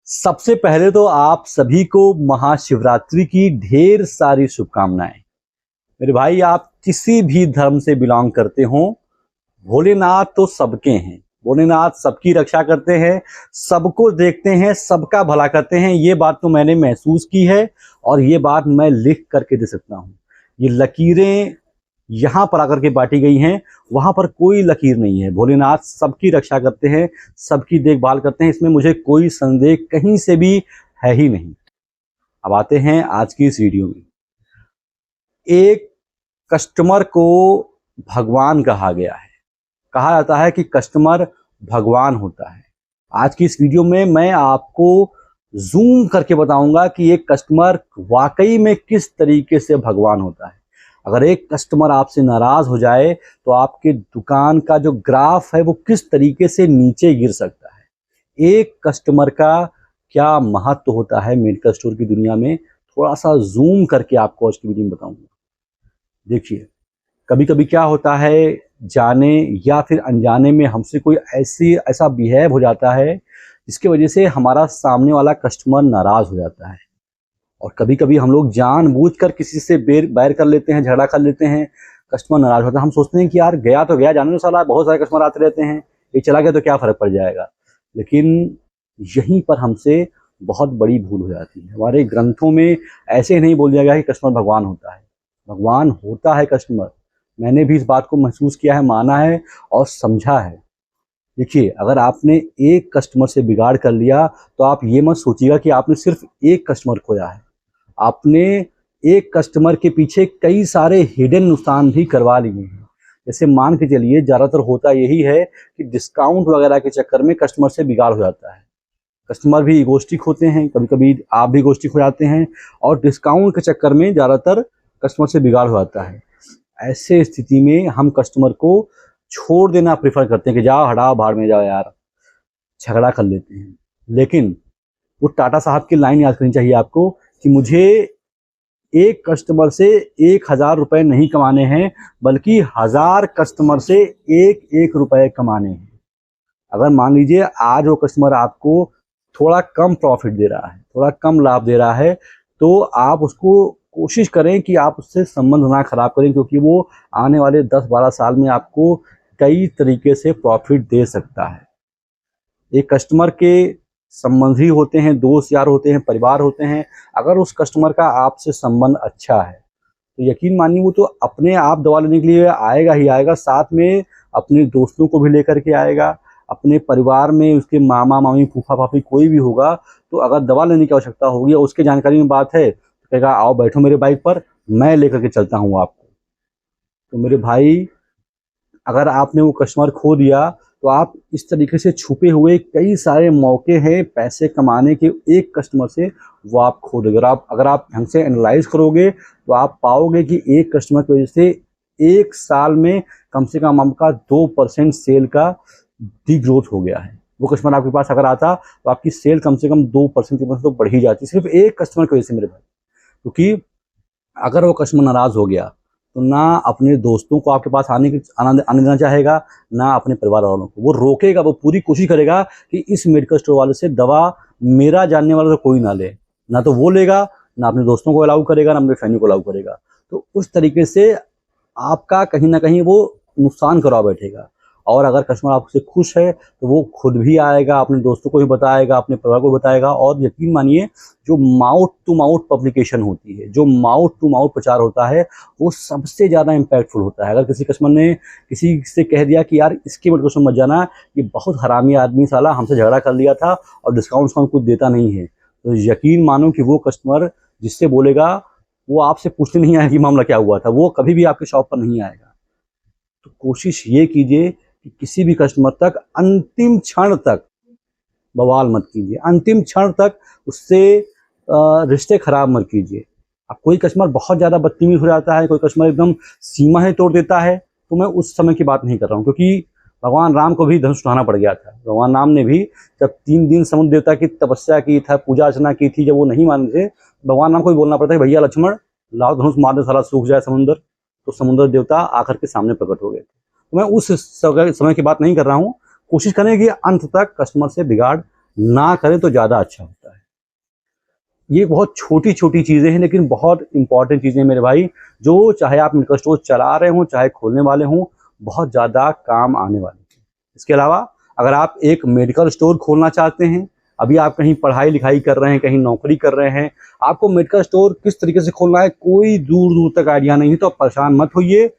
सबसे पहले तो आप सभी को महाशिवरात्रि की ढेर सारी शुभकामनाएं। मेरे भाई, आप किसी भी धर्म से बिलोंग करते हो, भोलेनाथ तो सबके हैं। भोलेनाथ सबकी रक्षा करते हैं, सबको देखते हैं, सबका भला करते हैं। ये बात तो मैंने महसूस की है और ये बात मैं लिख करके दे सकता हूँ। ये लकीरें यहाँ पर आकर के बांटी गई हैं, वहां पर कोई लकीर नहीं है। भोलेनाथ सबकी रक्षा करते हैं, सबकी देखभाल करते हैं, इसमें मुझे कोई संदेह कहीं से भी है ही नहीं। अब आते हैं आज की इस वीडियो में। एक कस्टमर को भगवान कहा गया है। कहा जाता है कि कस्टमर भगवान होता है। आज की इस वीडियो में मैं आपको जूम करके बताऊंगा कि एक कस्टमर वाकई में किस तरीके से भगवान होता है। अगर एक कस्टमर आपसे नाराज हो जाए तो आपके दुकान का जो ग्राफ है वो किस तरीके से नीचे गिर सकता है। एक कस्टमर का क्या महत्व होता है मेडिकल स्टोर की दुनिया में, थोड़ा सा जूम करके आपको आज की वीडियो में बताऊंगा। देखिए, कभी कभी क्या होता है, जाने या फिर अनजाने में हमसे कोई ऐसा बिहेव हो जाता है जिसकी वजह से हमारा सामने वाला कस्टमर नाराज हो जाता है। और कभी कभी हम लोग जानबूझकर किसी से बैर कर लेते हैं, झगड़ा कर लेते हैं, कस्टमर नाराज होता है। हम सोचते हैं कि यार गया तो गया, जाने दो साला, बहुत सारे कस्टमर आते रहते हैं, ये चला गया तो क्या फर्क पड़ जाएगा। लेकिन यहीं पर हमसे बहुत बड़ी भूल हो जाती है। हमारे ग्रंथों में ऐसे ही नहीं बोल दिया गया कि कस्टमर भगवान होता है। भगवान होता है कस्टमर। मैंने भी इस बात को महसूस किया है, माना है और समझा है। देखिए, अगर आपने एक कस्टमर से बिगाड़ कर लिया तो आप ये मत सोचिएगा कि आपने सिर्फ एक कस्टमर खोया है। आपने एक कस्टमर के पीछे कई सारे हिडन नुकसान भी करवा लिए हैं। जैसे मान के चलिए, ज़्यादातर होता यही है कि डिस्काउंट वगैरह के चक्कर में कस्टमर से बिगाड़ हो जाता है। कस्टमर भी इगोस्टिक होते हैं, कभी कभी आप भी इगोस्टिक हो जाते हैं और डिस्काउंट के चक्कर में ज़्यादातर कस्टमर से बिगाड़ हो जाता है। ऐसे स्थिति में हम कस्टमर को छोड़ देना प्रेफर करते हैं कि जाओ, हटाओ, भाड़ में जाओ यार, झगड़ा कर लेते हैं। लेकिन वो टाटा साहब की लाइन याद करनी चाहिए आपको कि मुझे एक कस्टमर से 1,000 रुपए नहीं कमाने हैं, बल्कि 1000 कस्टमर से 1-1 रुपए कमाने हैं। अगर मान लीजिए आज वो कस्टमर आपको थोड़ा कम प्रॉफिट दे रहा है, थोड़ा कम लाभ दे रहा है, तो आप उसको कोशिश करें कि आप उससे संबंध ना खराब करें, क्योंकि वो आने वाले 10-12 साल में आपको कई तरीके से प्रॉफिट दे सकता है। एक कस्टमर के संबंधी होते हैं, दोस्त यार होते हैं, परिवार होते हैं। अगर उस कस्टमर का आपसे संबंध अच्छा है तो यकीन मानिए वो तो अपने आप दवा लेने के लिए आएगा ही आएगा, साथ में अपने दोस्तों को भी लेकर के आएगा। अपने परिवार में उसके मामा मामी फूफा फाफी कोई भी होगा तो अगर दवा लेने की आवश्यकता होगी और उसके जानकारी में बात है तो कहेगा आओ बैठो मेरे बाइक पर, मैं लेकर के चलता हूँ आपको। तो मेरे भाई, अगर आपने वो कस्टमर खो दिया तो आप इस तरीके से छुपे हुए कई सारे मौके हैं पैसे कमाने के एक कस्टमर से, वो आप खो दोगे। अगर आप ढंग से एनालाइज करोगे तो आप पाओगे कि एक कस्टमर की वजह से एक साल में कम से कम आपका 2% सेल का डी ग्रोथ हो गया है। वो कस्टमर आपके पास अगर आता तो आपकी सेल कम से कम 2% तो बढ़ ही जाती, सिर्फ एक कस्टमर की वजह से मेरे भाई। क्योंकि अगर वो कस्टमर नाराज हो गया तो ना अपने दोस्तों को आपके पास आने देना चाहेगा, ना अपने परिवार वालों को। वो रोकेगा, वो पूरी कोशिश करेगा कि इस मेडिकल स्टोर वाले से दवा मेरा जानने वाला तो कोई ना ले। ना तो वो लेगा, ना अपने दोस्तों को अलाउ करेगा, ना अपने फैमिली को अलाउ करेगा। तो उस तरीके से आपका कहीं ना कहीं वो नुकसान करवा बैठेगा। और अगर कस्टमर आपसे खुश है तो वो खुद भी आएगा, अपने दोस्तों को भी बताएगा, अपने परिवार को बताएगा। और यकीन मानिए, जो माउथ टू माउथ पब्लिकेशन होती है, जो माउथ टू माउथ प्रचार होता है, वो सबसे ज़्यादा इम्पैक्टफुल होता है। अगर किसी कस्टमर ने किसी से कह दिया कि यार इसके मेडिकल स्टोर मत जाना, ये बहुत हरामी आदमी साला, हमसे झगड़ा कर लिया था और डिस्काउंट कुछ देता नहीं है, तो यकीन मानो कि वो कस्टमर जिससे बोलेगा वो आपसे पूछने नहीं आएगा कि मामला क्या हुआ था, वो कभी भी आपके शॉप पर नहीं आएगा। तो कोशिश ये कीजिए कि किसी भी कस्टमर तक अंतिम क्षण तक बवाल मत कीजिए, अंतिम क्षण तक उससे रिश्ते खराब मत कीजिए। अब कोई कस्टमर बहुत ज़्यादा बदतमीज हो जाता है, कोई कस्टमर एकदम सीमा ही तोड़ देता है, तो मैं उस समय की बात नहीं कर रहा हूँ। क्योंकि भगवान राम को भी धनुष उठाना पड़ गया था। भगवान राम ने भी जब 3 दिन समुद्र देवता की तपस्या की था, पूजा अर्चना की थी, जब वो नहीं मान थे, भगवान राम को भी बोलना पड़ता है भैया लक्ष्मण लाओ धनुष मार दे, सारा सूख जाए समुद्र। तो समुद्र देवता आकर के सामने प्रकट हो गए थे। तो मैं उस समय की बात नहीं कर रहा हूँ। कोशिश करें कि अंत तक कस्टमर से बिगाड़ ना करें तो ज़्यादा अच्छा होता है। ये बहुत छोटी छोटी चीज़ें हैं लेकिन बहुत इंपॉर्टेंट चीज़ें हैं मेरे भाई, जो चाहे आप मेडिकल स्टोर चला रहे हों चाहे खोलने वाले हों, बहुत ज़्यादा काम आने वाली है। इसके अलावा अगर आप एक मेडिकल स्टोर खोलना चाहते हैं, अभी आप कहीं पढ़ाई लिखाई कर रहे हैं, कहीं नौकरी कर रहे हैं, आपको मेडिकल स्टोर किस तरीके से खोलना है कोई दूर दूर तक आइडिया नहीं है, तो आप परेशान मत होइए।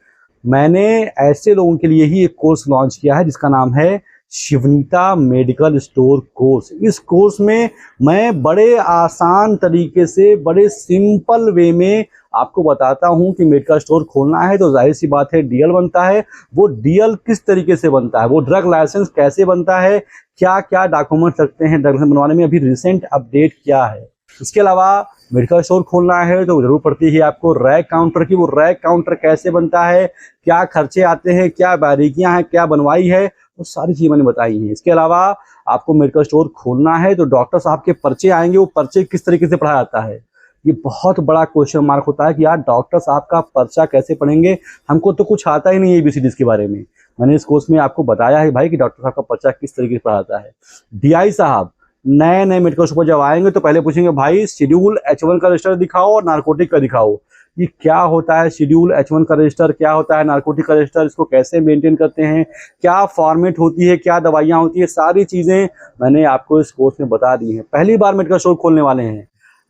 मैंने ऐसे लोगों के लिए ही एक कोर्स लॉन्च किया है जिसका नाम है शिवनीता मेडिकल स्टोर कोर्स। इस कोर्स में मैं बड़े आसान तरीके से, बड़े सिंपल वे में आपको बताता हूं कि मेडिकल स्टोर खोलना है तो जाहिर सी बात है डीएल बनता है। वो डीएल किस तरीके से बनता है, वो ड्रग लाइसेंस कैसे बनता है, क्या क्या डॉक्यूमेंट लगते हैं ड्रग लाइसेंस बनवाने में, अभी रिसेंट अपडेट क्या है। इसके अलावा मेडिकल स्टोर खोलना है तो जरूर पड़ती है आपको रैक काउंटर की। वो रैक काउंटर कैसे बनता है, क्या खर्चे आते हैं, क्या बारीकियां हैं, क्या बनवाई है, वो सारी चीज़ें मैंने बताई हैं। इसके अलावा आपको मेडिकल स्टोर खोलना है तो डॉक्टर साहब के पर्चे आएंगे, वो पर्चे किस तरीके से पढ़ाया जाता है, ये बहुत बड़ा क्वेश्चन मार्क होता है कि यार डॉक्टर साहब का पर्चा कैसे पढ़ेंगे, हमको तो कुछ आता ही नहीं है एबीसीडी के बारे में। मैंने इस कोर्स में आपको बताया है भाई कि डॉक्टर साहब का पर्चा किस तरीके से पढ़ाता है। डीआई साहब नए नए मेडिकल स्टोर जब आएंगे तो पहले पूछेंगे भाई शेड्यूल H1 का रजिस्टर दिखाओ और नारकोटिक का दिखाओ। ये क्या होता है शेड्यूल H1 का रजिस्टर, क्या होता है नारकोटिक का रजिस्टर, इसको कैसे मेंटेन करते हैं, क्या फॉर्मेट होती है, क्या दवाइयाँ होती है, सारी चीज़ें मैंने आपको इस कोर्स में बता दी हैं। पहली बार मेडिकल स्टोर खोलने वाले हैं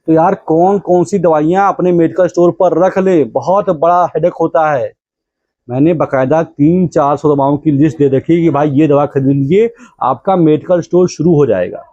तो यार कौन कौन सी दवाइयाँ अपने मेडिकल स्टोर पर रख ले, बहुत बड़ा हेडेक होता है। मैंने बाकायदा 300-400 दवाओं की लिस्ट दे रखी है कि भाई ये दवा खरीद लीजिए, आपका मेडिकल स्टोर शुरू हो जाएगा।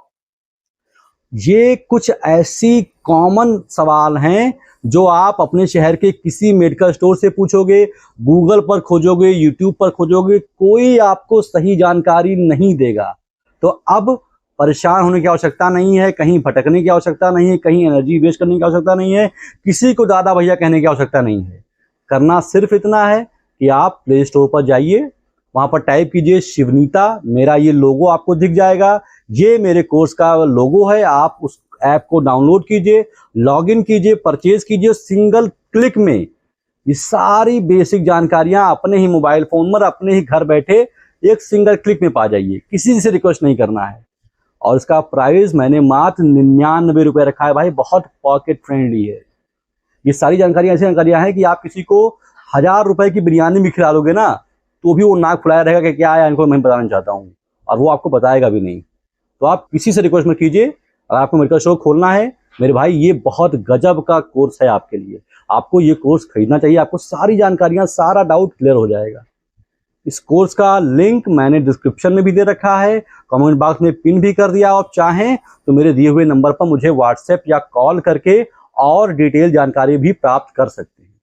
ये कुछ ऐसी कॉमन सवाल हैं जो आप अपने शहर के किसी मेडिकल स्टोर से पूछोगे, गूगल पर खोजोगे, यूट्यूब पर खोजोगे, कोई आपको सही जानकारी नहीं देगा। तो अब परेशान होने की आवश्यकता नहीं है, कहीं भटकने की आवश्यकता नहीं है, कहीं एनर्जी वेस्ट करने की आवश्यकता नहीं है, किसी को दादा भैया कहने की आवश्यकता नहीं है। करना सिर्फ इतना है कि आप प्ले स्टोर पर जाइए, वहां पर टाइप कीजिए शिवनीता, मेरा ये लोगो आपको दिख जाएगा, ये मेरे कोर्स का लोगो है। आप उस ऐप को डाउनलोड कीजिए, लॉगिन कीजिए, परचेज कीजिए, सिंगल क्लिक में ये सारी बेसिक जानकारियां अपने ही मोबाइल फोन पर अपने ही घर बैठे एक सिंगल क्लिक में पा जाइए, किसी से रिक्वेस्ट नहीं करना है। और इसका प्राइस मैंने मात्र 99 रुपए रखा है भाई, बहुत पॉकेट फ्रेंडली है। ये सारी जानकारियां ऐसी जानकारियां हैं कि आप किसी को 1000 रुपए की बिरयानी भी खिला दोगे ना तो भी वो नाक फुलाया रहेगा कि क्या है इनको मैं बताना चाहता हूँ, और वो आपको बताएगा भी नहीं। तो आप किसी से रिक्वेस्ट मत कीजिए। अगर आपको मेडिकल स्टोर खोलना है मेरे भाई, ये बहुत गजब का कोर्स है आपके लिए, आपको ये कोर्स खरीदना चाहिए। आपको सारी जानकारियां, सारा डाउट क्लियर हो जाएगा। इस कोर्स का लिंक मैंने डिस्क्रिप्शन में भी दे रखा है, कमेंट बॉक्स में पिन भी कर दिया। आप चाहें तो मेरे दिए हुए नंबर पर मुझे व्हाट्सएप या कॉल करके और डिटेल जानकारी भी प्राप्त कर सकते हैं।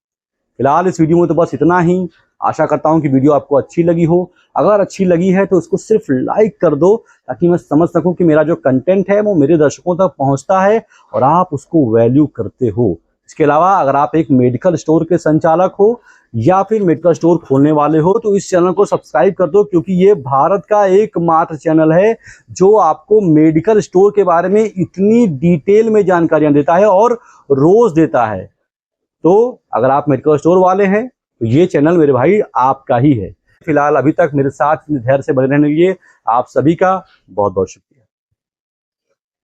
फिलहाल इस वीडियो में तो बस इतना ही। आशा करता हूं कि वीडियो आपको अच्छी लगी हो। अगर अच्छी लगी है तो उसको सिर्फ लाइक कर दो ताकि मैं समझ सकूं कि मेरा जो कंटेंट है वो मेरे दर्शकों तक पहुंचता है और आप उसको वैल्यू करते हो। इसके अलावा अगर आप एक मेडिकल स्टोर के संचालक हो या फिर मेडिकल स्टोर खोलने वाले हो तो इस चैनल को सब्सक्राइब कर दो, क्योंकि ये भारत का एकमात्र चैनल है जो आपको मेडिकल स्टोर के बारे में इतनी डिटेल में जानकारियां देता है और रोज देता है। तो अगर आप मेडिकल स्टोर वाले हैं तो ये चैनल मेरे भाई आपका ही है। फिलहाल अभी तक मेरे साथ धैर्य से बने रहने के लिए आप सभी का बहुत बहुत शुक्रिया।